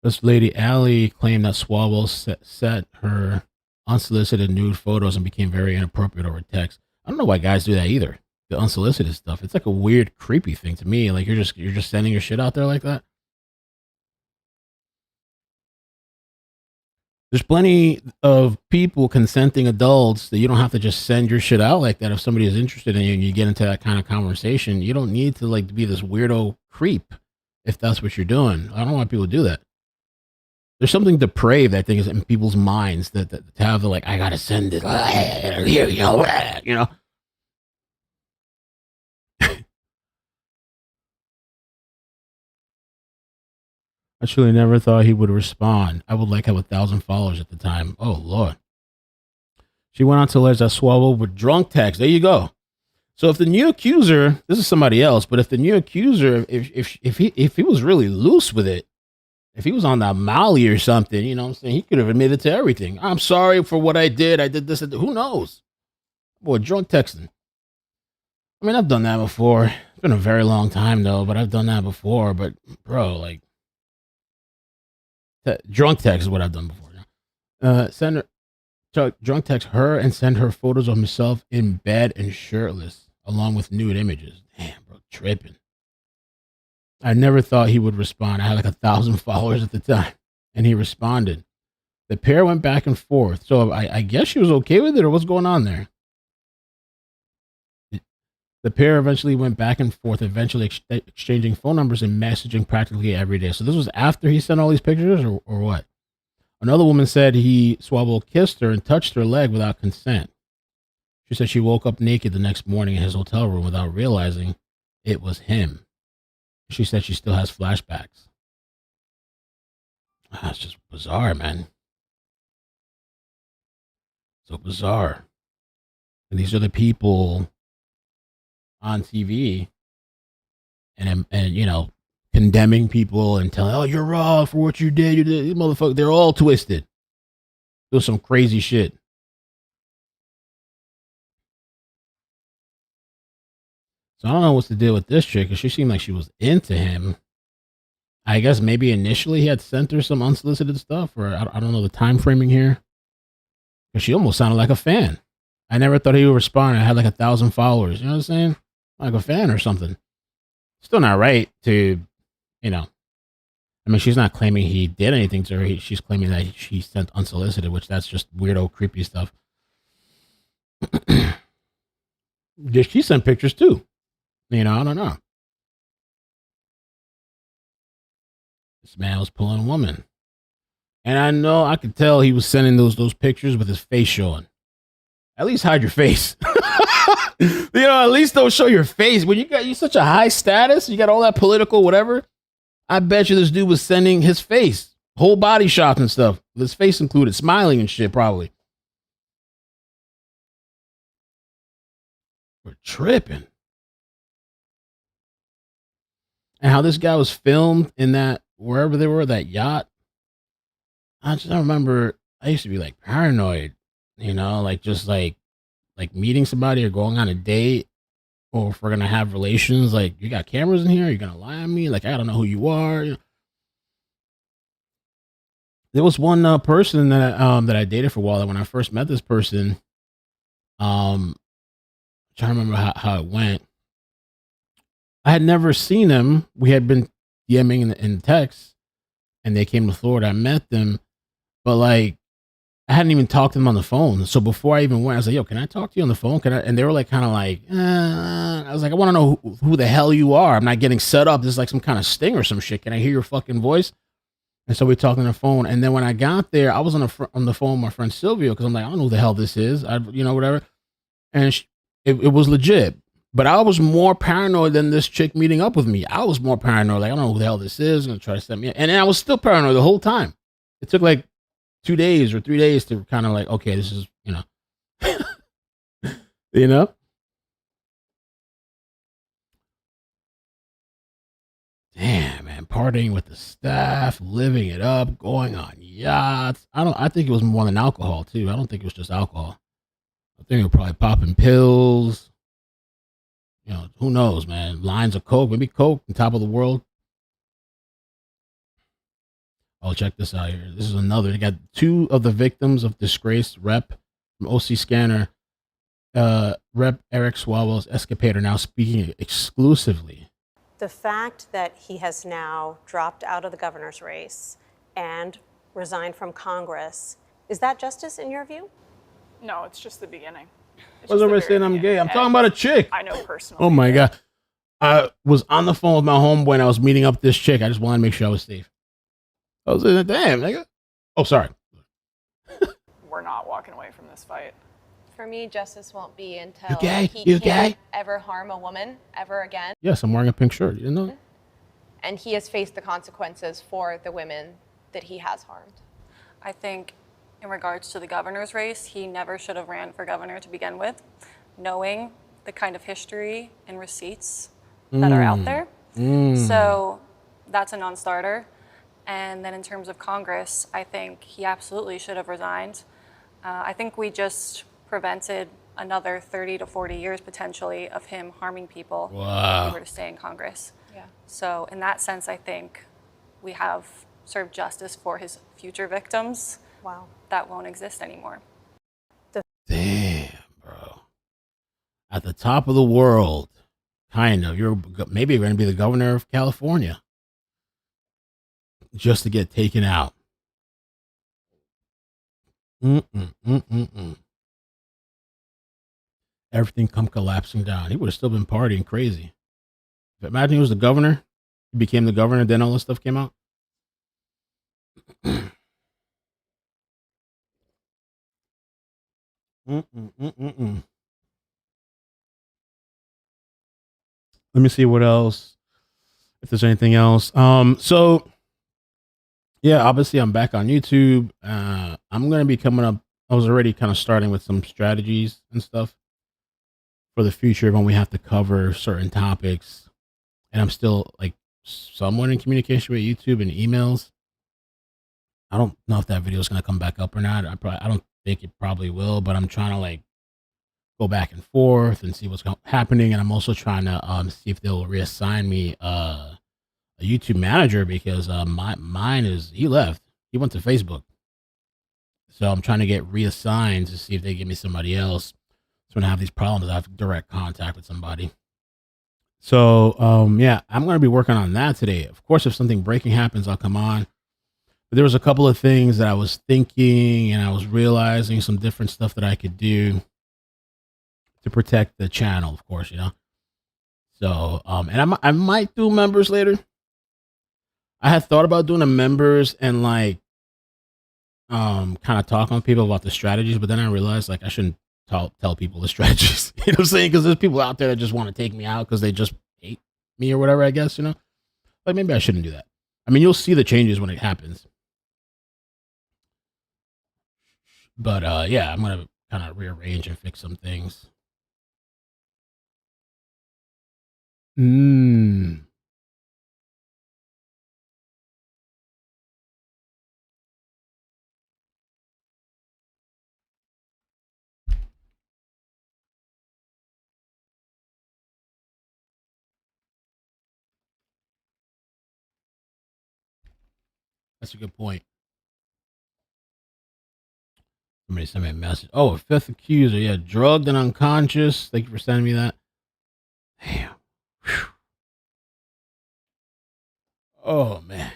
This lady, Allie, claimed that Swalwell sent her unsolicited nude photos and became very inappropriate over text. I don't know why guys do that either. The unsolicited stuff. It's like a weird, creepy thing to me. Like you're just sending your shit out there like that. There's plenty of people, consenting adults, that you don't have to just send your shit out like that. If somebody is interested in you and you get into that kind of conversation, you don't need to like be this weirdo creep if that's what you're doing. I don't know why people do that. There's something depraved, I think, is in people's minds that to have the like, I gotta send it here, you know. I truly never thought he would respond. I would like have 1,000 followers at the time. Oh Lord. She went on to allege that Swalwell would drunk text. There you go. So if the new accuser, this is somebody else, but if the new accuser, if he was really loose with it, if he was on that Molly or something, you know what I'm saying, he could have admitted to everything. I'm sorry for what I did. I did this. Who knows? Boy, drunk texting. I mean, I've done that before. It's been a very long time though, but I've done that before. But bro, like, drunk text is what I've done before. Send her, drunk text her and send her photos of himself in bed and shirtless, along with nude images. Damn, bro, tripping. I never thought he would respond. I had like 1,000 followers at the time, and he responded. The pair went back and forth. So I guess she was okay with it, or what's going on there? The pair eventually went back and forth, eventually exchanging phone numbers and messaging practically every day. So this was after he sent all these pictures, or what? Another woman said Swalwell kissed her and touched her leg without consent. She said she woke up naked the next morning in his hotel room without realizing it was him. She said she still has flashbacks. It's just bizarre, man. So bizarre. And these are the people on TV and you know, condemning people and telling, oh, you're wrong for what you did. You did, these motherfuckers, they're all twisted. Do some crazy shit. So I don't know what's the deal with this chick, because she seemed like she was into him. I guess maybe initially he had sent her some unsolicited stuff, or I don't know the time framing here. Because she almost sounded like a fan. I never thought he would respond. I had like 1,000 followers. You know what I'm saying? Like a fan or something. Still not right to, you know. I mean, she's not claiming he did anything to her. She's claiming that she sent unsolicited, which that's just weirdo, creepy stuff. She sent pictures too. You know, I don't know. This man was pulling a woman. And I know I could tell he was sending those pictures with his face showing. At least hide your face. You know, at least don't show your face. When you such a high status, you got all that political whatever. I bet you this dude was sending his face, whole body shots and stuff, with his face included, smiling and shit probably. We're tripping. And how this guy was filmed in that, wherever they were, that yacht. I remember I used to be like paranoid, you know, like just like meeting somebody or going on a date, or if we're gonna have relations, like, you got cameras in here, you're gonna lie on me, like, I don't know who you are. You know? There was one person that I dated for a while, that when I first met this person, I'm trying to remember how it went. I had never seen them. We had been DMing in text, and they came to Florida. I met them, but like, I hadn't even talked to them on the phone. So before I even went, I was like, yo, can I talk to you on the phone? Can I? And they were like, kind of like, I was like, I want to know who the hell you are. I'm not getting set up. This is like some kind of sting or some shit. Can I hear your fucking voice? And so we talked on the phone. And then when I got there, I was on the phone with my friend Silvio, because I'm like, I don't know who the hell this is. You know, whatever. And it was legit. But I was more paranoid than this chick meeting up with me. I was more paranoid. Like, I don't know who the hell this is. Going to try to set me up. And then I was still paranoid the whole time. It took like 2 days or 3 days to kind of like, okay, this is, you know, you know? Damn, man, partying with the staff, living it up, going on yachts. I think it was more than alcohol too. I don't think it was just alcohol. I think it was probably popping pills. You know, who knows, man? Lines of coke, maybe coke on top of the world. Oh, check this out here. This is another. They got 2 of the victims of disgraced rep from OC Scanner. Rep Eric Swalwell's escapade are now speaking exclusively. The fact that he has now dropped out of the governor's race and resigned from Congress, is that justice in your view? No, it's just the beginning. What's over saying I'm gay? I'm talking about a chick. I know personally. Oh my God. I was on the phone with my homeboy and I was meeting up with this chick. I just wanted to make sure I was safe. I was like, damn, nigga. Oh, sorry. We're not walking away from this fight. For me, justice won't be until You gay? he You can't gay? ever harm a woman ever again. Yes, I'm wearing a pink shirt. You didn't know? And he has faced the consequences for the women that he has harmed. I think in regards to the governor's race, he never should have ran for governor to begin with, knowing the kind of history and receipts that are out there. So that's a non-starter. And then in terms of Congress, I think he absolutely should have resigned. I think we just prevented another 30 to 40 years potentially of him harming people if he were to stay in Congress. Yeah. So in that sense, I think we have served justice for his future victims. Wow. That won't exist anymore. Damn, bro. At the top of the world, kind of. Maybe you're going to be the governor of California just to get taken out. Everything come collapsing down. He would have still been partying crazy. But imagine he was the governor. He became the governor, then all this stuff came out. Let me see what else. If there's anything else. So Yeah, obviously I'm back on YouTube. I'm gonna be coming up. I was already kind of starting with some strategies and stuff for the future when we have to cover certain topics, and I'm still like somewhat in communication with YouTube and emails. I don't know if that video is gonna come back up or not. I don't think it probably will, but I'm trying to like go back and forth and see what's happening, and I'm also trying to see if they'll reassign me a YouTube manager because mine is he left. He went to Facebook. So I'm trying to get reassigned to see if they give me somebody else. So when I have these problems, I have direct contact with somebody. So yeah, I'm going to be working on that today. Of course, if something breaking happens, I'll come on. But there was a couple of things that I was thinking and I was realizing some different stuff that I could do to protect the channel, of course, you know. So and I might do members later. I had thought about doing the members and like kind of talking with people about the strategies, but then I realized like I shouldn't tell people the strategies. You know what I'm saying? Because there's people out there that just want to take me out because they just hate me or whatever, I guess, you know? Like maybe I shouldn't do that. I mean, you'll see the changes when it happens. But yeah, I'm gonna kind of rearrange and fix some things. That's a good point. Somebody sent me a message. Oh, a fifth accuser. Yeah, drugged and unconscious. Thank you for sending me that. Damn. Whew. Oh, man.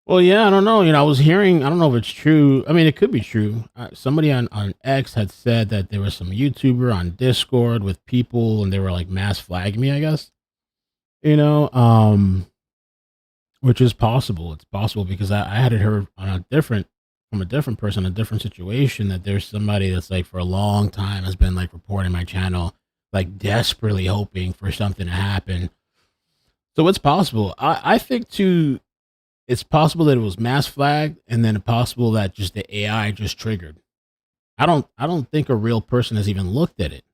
Well, yeah, I don't know. You know, I was hearing, I don't know if it's true. I mean, it could be true. Somebody on X had said that there was some YouTuber on Discord with people and they were like mass flagging me, I guess. You know, which is possible. It's possible because I had it heard on from a different person, a different situation that there's somebody that's like for a long time has been like reporting my channel, like desperately hoping for something to happen. So it's possible. I think too, it's possible that it was mass flagged and then it's possible that just the AI just triggered. I don't think a real person has even looked at it.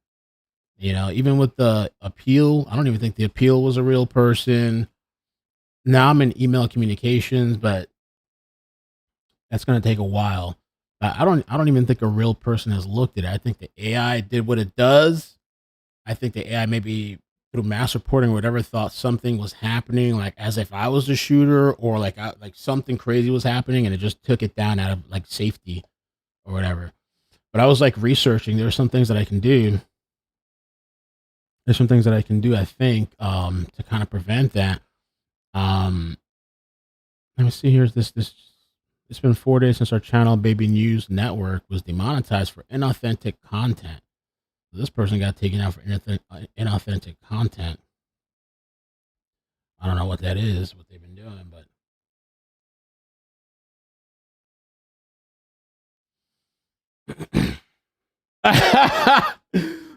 You know, even with the appeal, I don't even think the appeal was a real person. Now I'm in email communications, but that's going to take a while. I don't even think a real person has looked at it. I think the AI did what it does. I think the AI maybe through mass reporting or whatever thought something was happening, like as if I was the shooter or like something crazy was happening, and it just took it down out of like safety or whatever. But I was like researching. There are some things that I can do. There's some things that I can do, I think, to kind of prevent that. Let me see. Here's this. It's been 4 days since our channel, Baby News Network, was demonetized for inauthentic content. This person got taken out for inauthentic content. I don't know what that is, what they've been doing, but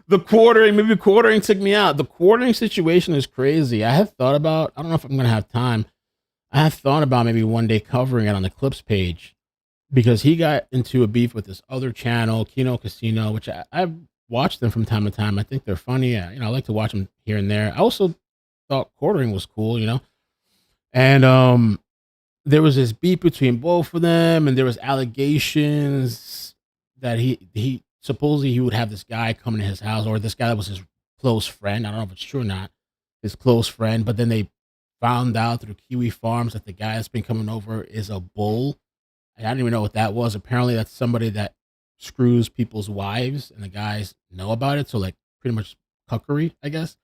the quartering took me out. The quartering situation is crazy. I have thought about, I don't know if I'm going to have time. I have thought about maybe one day covering it on the clips page because he got into a beef with this other channel, Kino Casino, which I've watched them from time to time. I think they're funny. I like to watch them here and there. I also thought quartering was cool, you know? And there was this beef between both of them, and there was allegations that he supposedly he would have this guy come to his house, or this guy that was his close friend. I don't know if it's true or not, his close friend, but then they found out through Kiwi Farms that the guy that's been coming over is a bull. And I didn't even know what that was. Apparently that's somebody that screws people's wives, and the guys know about it. So like pretty much cuckery, I guess.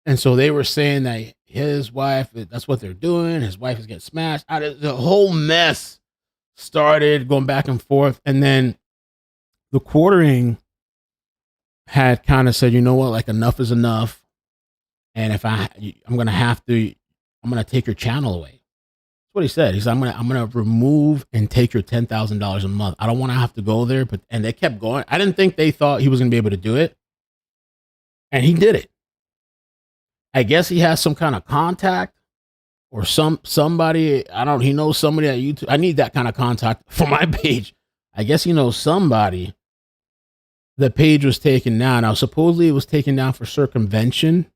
And so they were saying that his wife, that's what they're doing. His wife is getting smashed. The whole mess started going back and forth. And then the quartering had kind of said, you know what, like enough is enough. And if I'm going to take your channel away. That's what he said. He said, I'm going to remove and take your $10,000 a month. I don't want to have to go there. And they kept going. I didn't think they thought he was going to be able to do it. And he did it. I guess he has some kind of contact or somebody, he knows somebody at YouTube. I need that kind of contact for my page. I guess he knows somebody. The page was taken down. Now, supposedly it was taken down for circumvention.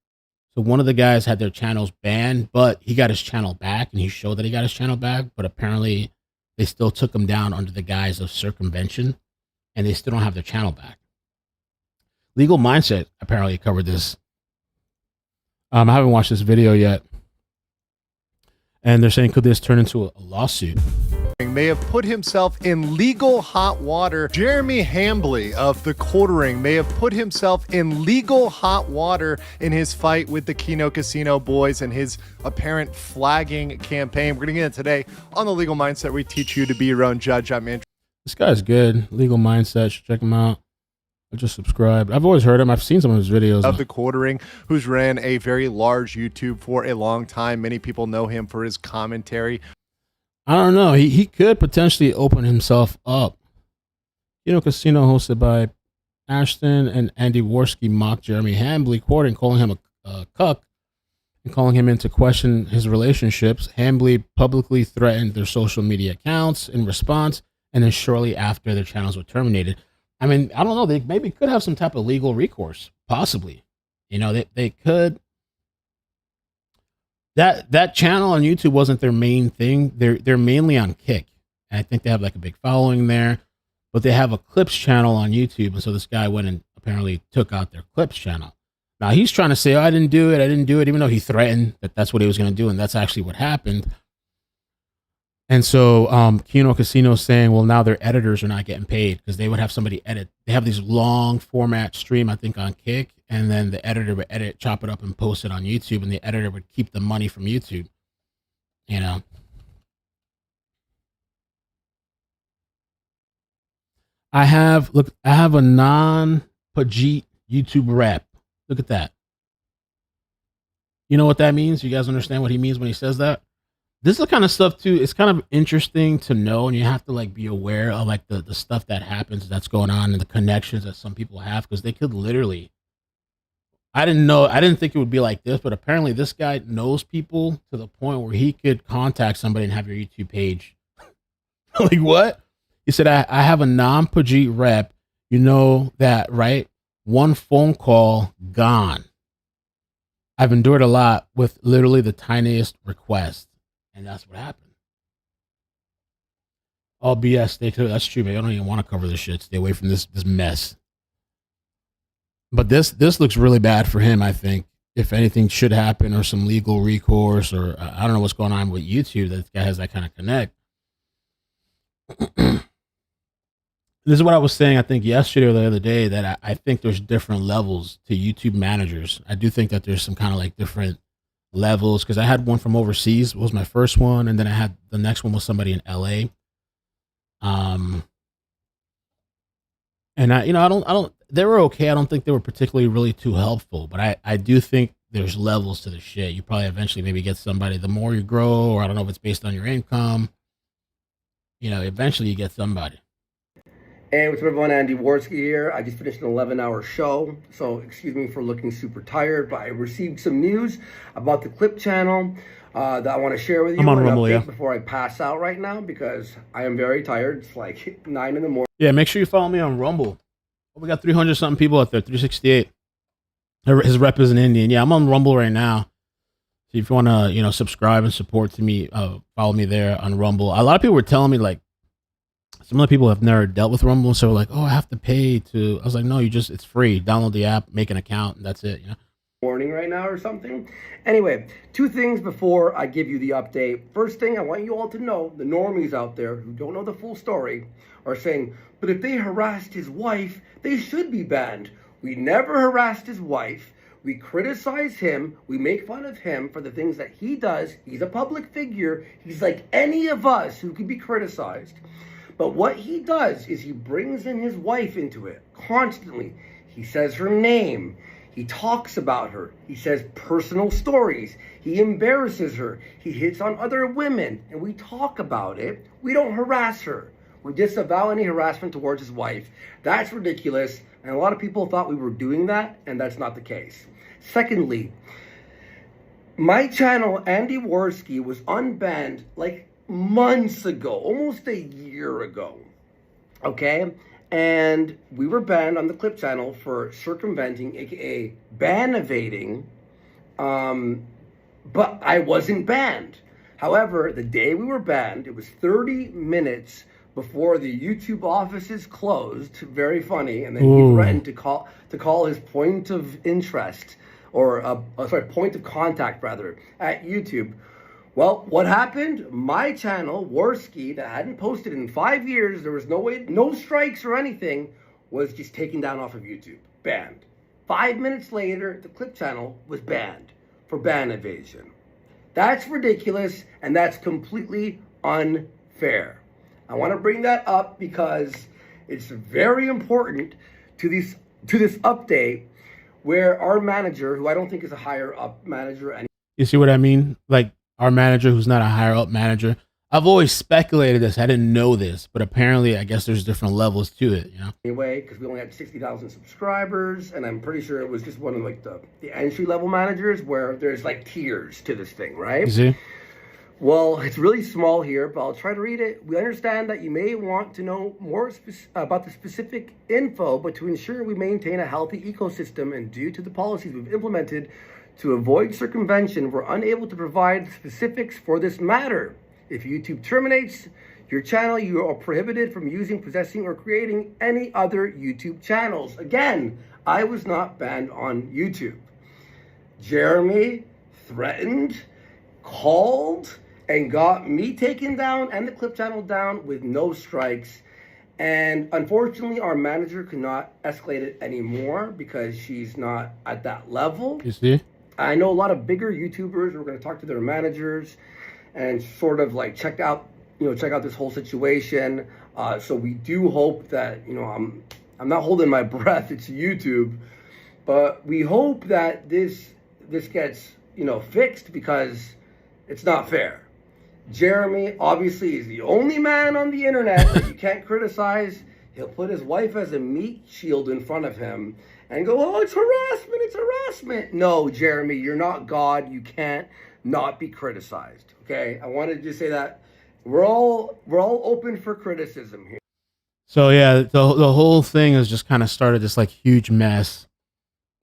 So one of the guys had their channels banned, but he got his channel back, and he showed that he got his channel back. But apparently they still took him down under the guise of circumvention, and they still don't have their channel back. Legal Mindset apparently covered this. I haven't watched this video yet. And they're saying, could this turn into a lawsuit? May have put himself in legal hot water. Jeremy Hambly of The Quartering may have put himself in legal hot water in his fight with the Keno Casino boys and his apparent flagging campaign. We're going to get into today on The Legal Mindset. We teach you to be your own judge. I'm Andrew. This guy's good. Legal Mindset. Check him out. I just subscribed. I've always heard him. I've seen some of his videos. Of The Quartering, who's ran a very large YouTube for a long time. Many people know him for his commentary. I don't know. He could potentially open himself up. Casino hosted by Ashton and Andy Worski mocked Jeremy Hambly, quoting, calling him a cuck and calling him into question his relationships. Hambly publicly threatened their social media accounts in response, and then shortly after, their channels were terminated. I mean, I don't know. They maybe could have some type of legal recourse, possibly. They could. That channel on YouTube wasn't their main thing. They're mainly on Kick. And I think they have like a big following there, but they have a clips channel on YouTube. And so this guy went and apparently took out their clips channel. Now he's trying to say, oh, I didn't do it, even though he threatened that that's what he was going to do. And that's actually what happened. And so Keno Casino's saying, well, now their editors are not getting paid because they would have somebody edit. They have these long format stream, I think, on Kick. And then the editor would edit, chop it up, and post it on YouTube. And the editor would keep the money from YouTube. I have a non-Pajit YouTube rep. Look at that. You know what that means? You guys understand what he means when he says that? This is the kind of stuff too. It's kind of interesting to know, and you have to like be aware of like the stuff that happens that's going on and the connections that some people have, because they could literally. I didn't think it would be like this, but apparently this guy knows people to the point where he could contact somebody and have your YouTube page. Like what? He said, I have a non-Pajit rep. You know that, right? One phone call, gone. I've endured a lot with literally the tiniest request. And that's what happened. Oh, BS. That's true, man. I don't even want to cover this shit. Stay away from this mess. But this looks really bad for him, I think. If anything should happen or some legal recourse, or I don't know what's going on with YouTube, that this guy has that kind of connect. This is what I was saying, I think, yesterday or the other day, that I think there's different levels to YouTube managers. I do think that there's some kind of like different levels, because I had one from overseas, was my first one, and then I had the next one was somebody in LA. And I don't they were okay. I don't think they were particularly really too helpful, but I do think there's levels to the shit. You probably eventually maybe get somebody, the more you grow, or I don't know if it's based on your income, eventually you get somebody. Hey, what's up everyone, Andy Worski here. I just finished an 11-hour show, so excuse me for looking super tired, but I received some news about the Clip channel that I want to share with you. I'm on Rumble, yeah. Before I pass out right now, because I am very tired. It's like 9 in the morning. Yeah, make sure you follow me on Rumble. We got 300 something people out there, 368. His rep is an Indian. Yeah, I'm on Rumble right now. So if you want to, subscribe and support to me, follow me there on Rumble. A lot of people were telling me like, some of the people have never dealt with Rumble, so like, oh, I have to pay to. I was like, no, it's free. Download the app, make an account, and that's it. Morning right now or something. Anyway, 2 things before I give you the update. First thing, I want you all to know, the normies out there who don't know the full story are saying, but if they harassed his wife, they should be banned. We never harassed his wife. We criticize him. We make fun of him for the things that he does. He's a public figure. He's like any of us who can be criticized. But what he does is he brings in his wife into it constantly. He says her name. He talks about her. He says personal stories. He embarrasses her. He hits on other women. And we talk about it. We don't harass her. We disavow any harassment towards his wife. That's ridiculous. And a lot of people thought we were doing that, and that's not the case. Secondly, My channel, Andy Worski, was unbanned like months ago, almost a year ago. Okay? And we were banned on the Clip channel for circumventing, aka ban evading. But I wasn't banned. However, the day we were banned, it was 30 minutes before the YouTube offices closed. Very funny. And then he threatened to call his point of interest, or point of contact rather, at YouTube. Well, what happened? My channel, Worski, that hadn't posted in 5 years, there was no strikes or anything, was just taken down off of YouTube. Banned. 5 minutes later, the Clip channel was banned for ban evasion. That's ridiculous, and that's completely unfair. I want to bring that up because it's very important to this update, where our manager, who I don't think is a higher up manager. You see what I mean? Like, our manager, who's not a higher up manager. I've always speculated this. I didn't know this, but apparently, I guess there's different levels to it, you know? Anyway, because we only had 60,000 subscribers, and I'm pretty sure it was just one of like the entry level managers, where there's like tiers to this thing, right? You see? Well, it's really small here, but I'll try to read it. We understand that you may want to know more about the specific info, but to ensure we maintain a healthy ecosystem and due to the policies we've implemented to avoid circumvention, we're unable to provide specifics for this matter. If YouTube terminates your channel, you are prohibited from using, possessing, or creating any other YouTube channels. Again, I was not banned on YouTube. Jeremy threatened, called, and got me taken down and the Clip channel down with no strikes. And unfortunately, our manager could not escalate it anymore because she's not at that level. You see? I know a lot of bigger YouTubers. We're going to talk to their managers and sort of like check out this whole situation. So we do hope that, I'm not holding my breath. It's YouTube, but we hope that this gets, fixed, because it's not fair. Jeremy obviously is the only man on the internet that you can't criticize. He'll put his wife as a meat shield in front of him and go, oh, it's harassment, it's harassment. No, Jeremy, you're not God. You can't not be criticized, okay? I wanted to just say that we're all open for criticism here. So yeah, the whole thing has just kind of started this like huge mess.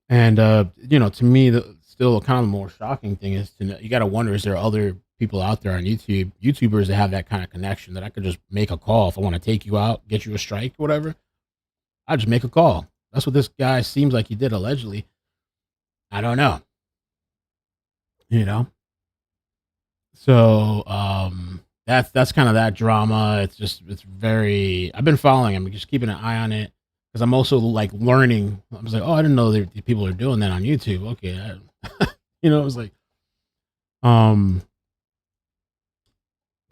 And, to me, still kind of the more shocking thing is you got to wonder, is there other people out there on YouTubers that have that kind of connection that I could just make a call if I want to take you out, get you a strike, whatever. I just make a call. That's what this guy seems like he did allegedly. I don't know. So that's kind of that drama. It's very. I've been following him, just keeping an eye on it, because I'm also like learning. I was like, oh, I didn't know that people are doing that on YouTube. Okay, it was like,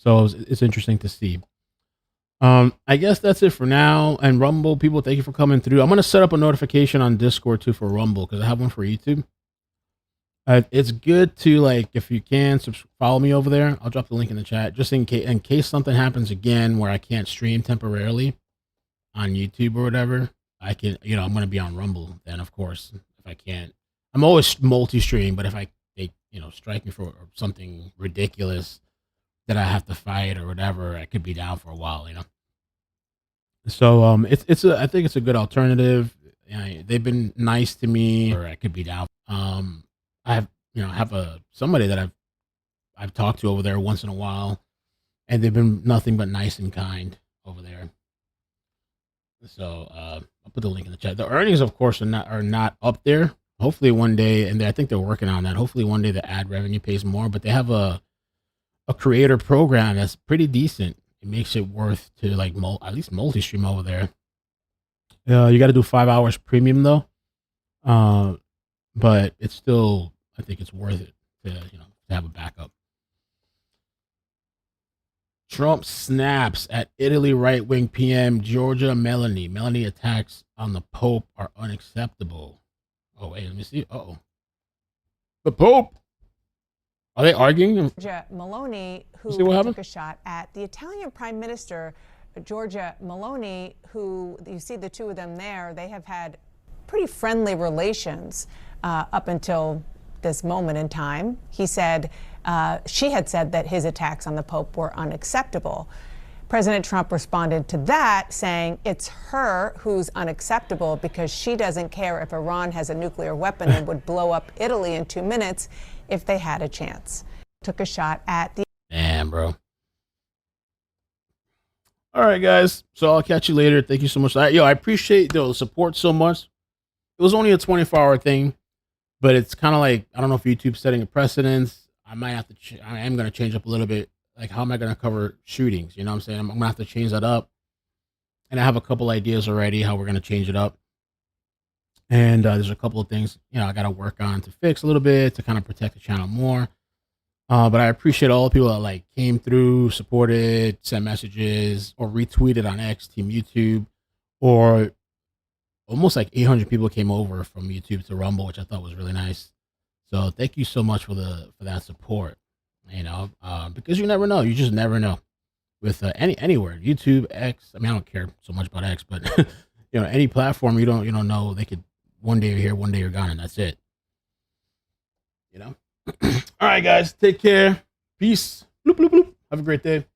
so it's interesting to see. I guess that's it for now. And Rumble people, thank you for coming through. I'm gonna set up a notification on Discord too for Rumble, because I have one for YouTube. It's good to, like, if you can follow me over there. I'll drop the link in the chat just in case something happens again where I can't stream temporarily on YouTube or whatever. I can, I'm gonna be on Rumble then, of course, if I can't. I'm always multi-stream, but if they strike me for something ridiculous that I have to fight or whatever, I could be down for a while, So I think it's a good alternative. They've been nice to me, or I could be down. I have somebody that I've talked to over there once in a while, and they've been nothing but nice and kind over there. So I'll put the link in the chat. The earnings, of course, are not up there. Hopefully one day, and I think they're working on that. Hopefully one day the ad revenue pays more, but they have a creator program that's pretty decent. It makes it worth to like at least multi-stream over there. You got to do 5 hours premium though, but it's still, I think it's worth it to to have a backup. Trump snaps at Italy right-wing PM Giorgia Meloni. Meloni attacks on the Pope are unacceptable. Oh wait, let me see. The Pope. Are they arguing? Giorgia Meloni, who took a shot at the Italian Prime Minister, Giorgia Meloni, who you see the two of them there. They have had pretty friendly relations up until this moment in time. He said, she had said that his attacks on the Pope were unacceptable. President Trump responded to that, saying it's her who's unacceptable because she doesn't care if Iran has a nuclear weapon and would blow up Italy in 2 minutes if they had a chance. Took a shot at the... Damn, bro. All right, guys. So I'll catch you later. Thank you so much. Yo, I appreciate the support so much. It was only a 24-hour thing, but it's kind of like, I don't know if YouTube's setting a precedence. I might have to, I am going to change up a little bit. Like, how am I going to cover shootings? You know what I'm saying? I'm going to have to change that up. And I have a couple ideas already how we're going to change it up. And there's a couple of things, you know, I got to work on to fix a little bit to kind of protect the channel more. But I appreciate all the people that like came through, supported, sent messages, or retweeted on X, Team YouTube, or almost like 800 people came over from YouTube to Rumble, which I thought was really nice. So thank you so much for that support. You know, because you never know. You just never know with anywhere, YouTube, X. I mean, I don't care so much about X, but you know, any platform you don't know. They could one day you're here, one day you're gone, and that's it. You know. All right, guys, take care. Peace. Bloop, bloop, bloop. Have a great day.